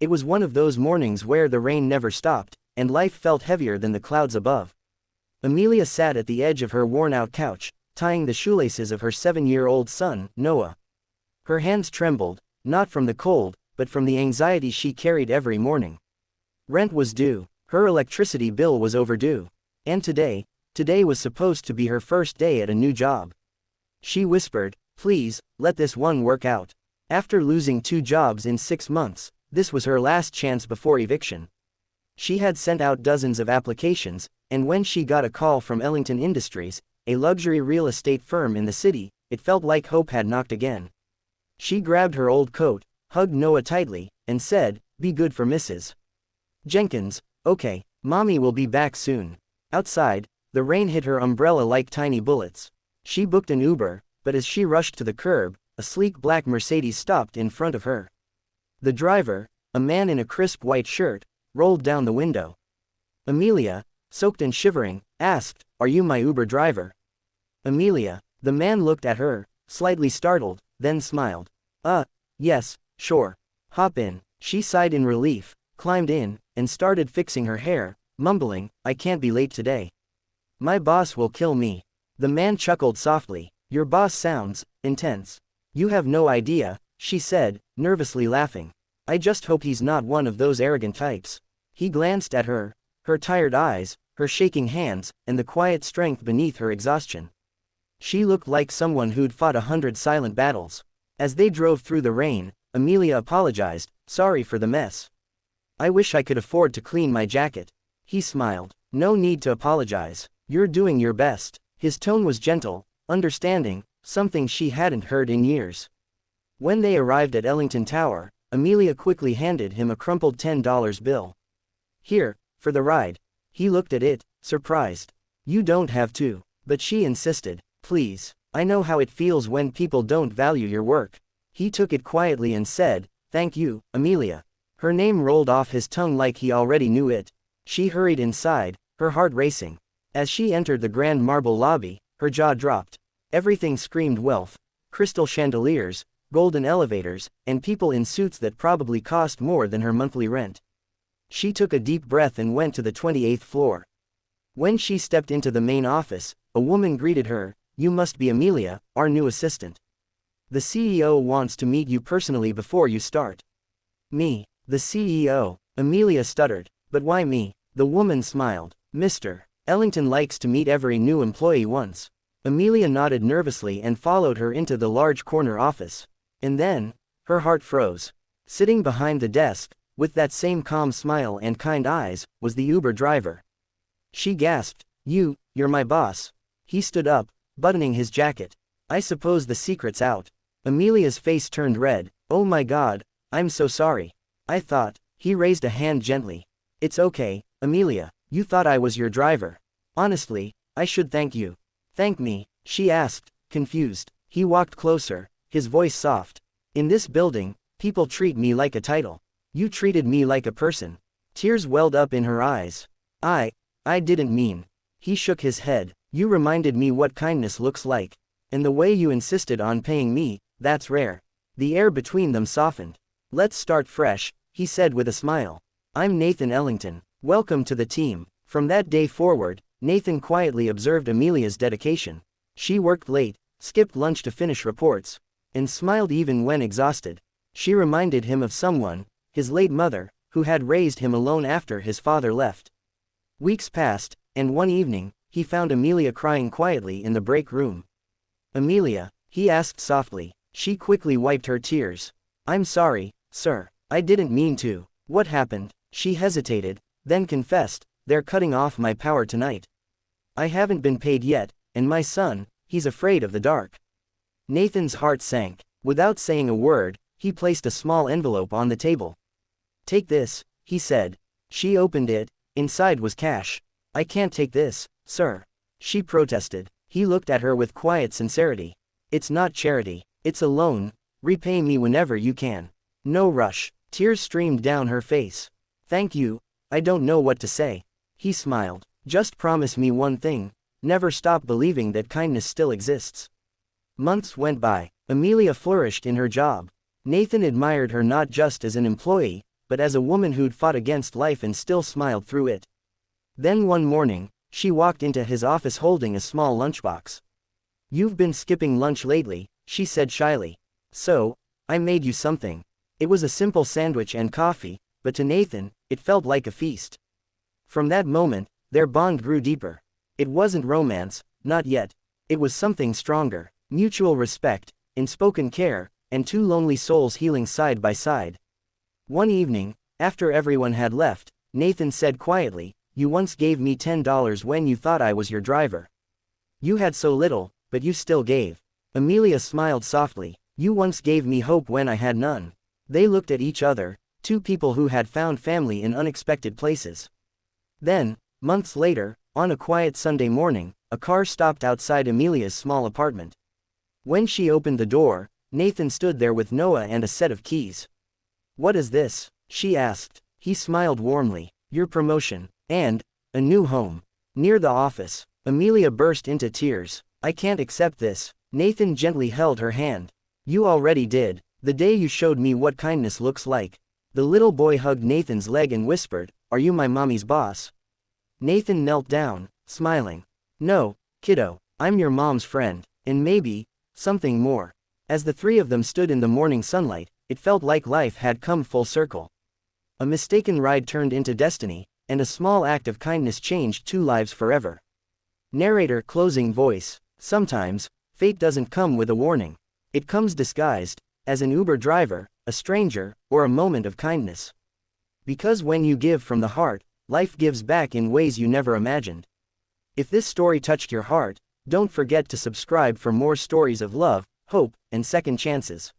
It was one of those mornings where the rain never stopped, and life felt heavier than the clouds above. Amelia sat at the edge of her worn-out couch, tying the shoelaces of her 7-year-old son, Noah. Her hands trembled, not from the cold, but from the anxiety she carried every morning. Rent was due, her electricity bill was overdue, and today was supposed to be her first day at a new job. She whispered, "Please, let this one work out." After losing 2 jobs in 6 months, this was her last chance before eviction. She had sent out dozens of applications, and when she got a call from Ellington Industries, a luxury real estate firm in the city, it felt like hope had knocked again. She grabbed her old coat, hugged Noah tightly, and said, "Be good for Mrs. Jenkins, okay, Mommy will be back soon." Outside, the rain hit her umbrella like tiny bullets. She booked an Uber, but as she rushed to the curb, a sleek black Mercedes stopped in front of her. The driver, a man in a crisp white shirt, rolled down the window. Amelia, soaked and shivering, asked, "Are you my Uber driver?" "Amelia," the man looked at her, slightly startled, then smiled. Yes, sure. Hop in." She sighed in relief, climbed in, and started fixing her hair, mumbling, "I can't be late today. My boss will kill me." The man chuckled softly. "Your boss sounds intense. You have no idea," she said, nervously laughing. "I just hope he's not one of those arrogant types." He glanced at her, her tired eyes, her shaking hands, and the quiet strength beneath her exhaustion. She looked like someone who'd fought 100 silent battles. As they drove through the rain, Amelia apologized, "Sorry for the mess. I wish I could afford to clean my jacket." He smiled. "No need to apologize. You're doing your best." His tone was gentle, understanding, something she hadn't heard in years. When they arrived at Ellington Tower, Amelia quickly handed him a crumpled $10 bill. "Here, for the ride." He looked at it, surprised. "You don't have to." But she insisted, "Please. I know how it feels when people don't value your work." He took it quietly and said, "Thank you, Amelia." Her name rolled off his tongue like he already knew it. She hurried inside, her heart racing. As she entered the grand marble lobby, her jaw dropped. Everything screamed wealth: crystal chandeliers, golden elevators, and people in suits that probably cost more than her monthly rent. She took a deep breath and went to the 28th floor. When she stepped into the main office, a woman greeted her. "You must be Amelia, our new assistant. The CEO wants to meet you personally before you start." "Me? The CEO?" Amelia stuttered. "But why me?" The woman smiled. "Mr. Ellington likes to meet every new employee once." Amelia nodded nervously and followed her into the large corner office. And then, her heart froze. Sitting behind the desk, with that same calm smile and kind eyes, was the Uber driver. She gasped, You're my boss." He stood up, buttoning his jacket. "I suppose the secret's out." Amelia's face turned red. "Oh my God, I'm so sorry. I thought." He raised a hand gently. "It's okay, Amelia. You thought I was your driver. Honestly, I should thank you." "Thank me?" she asked, confused. He walked closer, his voice soft. "In this building, people treat me like a title. You treated me like a person." Tears welled up in her eyes. I didn't mean." He shook his head. "You reminded me what kindness looks like. And the way you insisted on paying me, that's rare." The air between them softened. "Let's start fresh," he said with a smile. "I'm Nathan Ellington. Welcome to the team." From that day forward, Nathan quietly observed Amelia's dedication. She worked late, skipped lunch to finish reports, and smiled even when exhausted. She reminded him of someone, his late mother, who had raised him alone after his father left. Weeks passed, and one evening, he found Amelia crying quietly in the break room. "Amelia?" he asked softly. She quickly wiped her tears. "I'm sorry, sir. I didn't mean to." "What happened?" She hesitated, then confessed, "They're cutting off my power tonight. I haven't been paid yet, and my son, he's afraid of the dark." Nathan's heart sank. Without saying a word, he placed a small envelope on the table. "Take this," he said. She opened it. Inside was cash. "I can't take this, sir," she protested. He looked at her with quiet sincerity. "It's not charity. It's a loan. Repay me whenever you can. No rush." Tears streamed down her face. "Thank you. I don't know what to say." He smiled. "Just promise me one thing. Never stop believing that kindness still exists." Months went by. Amelia flourished in her job. Nathan admired her not just as an employee, but as a woman who'd fought against life and still smiled through it. Then one morning, she walked into his office holding a small lunchbox. "You've been skipping lunch lately," she said shyly. "So, I made you something." It was a simple sandwich and coffee, but to Nathan, it felt like a feast. From that moment, their bond grew deeper. It wasn't romance, not yet. It was something stronger, mutual respect, unspoken care, and two lonely souls healing side by side. One evening, after everyone had left, Nathan said quietly, "You once gave me $10 when you thought I was your driver. You had so little, but you still gave." Amelia smiled softly. "You once gave me hope when I had none." They looked at each other, two people who had found family in unexpected places. Then, months later, on a quiet Sunday morning, a car stopped outside Amelia's small apartment. When she opened the door, Nathan stood there with Noah and a set of keys. "What is this?" she asked. He smiled warmly. "Your promotion. And a new home. Near the office." Amelia burst into tears. "I can't accept this." Nathan gently held her hand. "You already did, the day you showed me what kindness looks like." The little boy hugged Nathan's leg and whispered, "Are you my mommy's boss?" Nathan knelt down, smiling. "No, kiddo, I'm your mom's friend, and maybe something more." As the three of them stood in the morning sunlight, it felt like life had come full circle. A mistaken ride turned into destiny, and a small act of kindness changed two lives forever. Narrator closing voice. Sometimes, fate doesn't come with a warning. It comes disguised, as an Uber driver, a stranger, or a moment of kindness. Because when you give from the heart, life gives back in ways you never imagined. If this story touched your heart, don't forget to subscribe for more stories of love, hope, and second chances.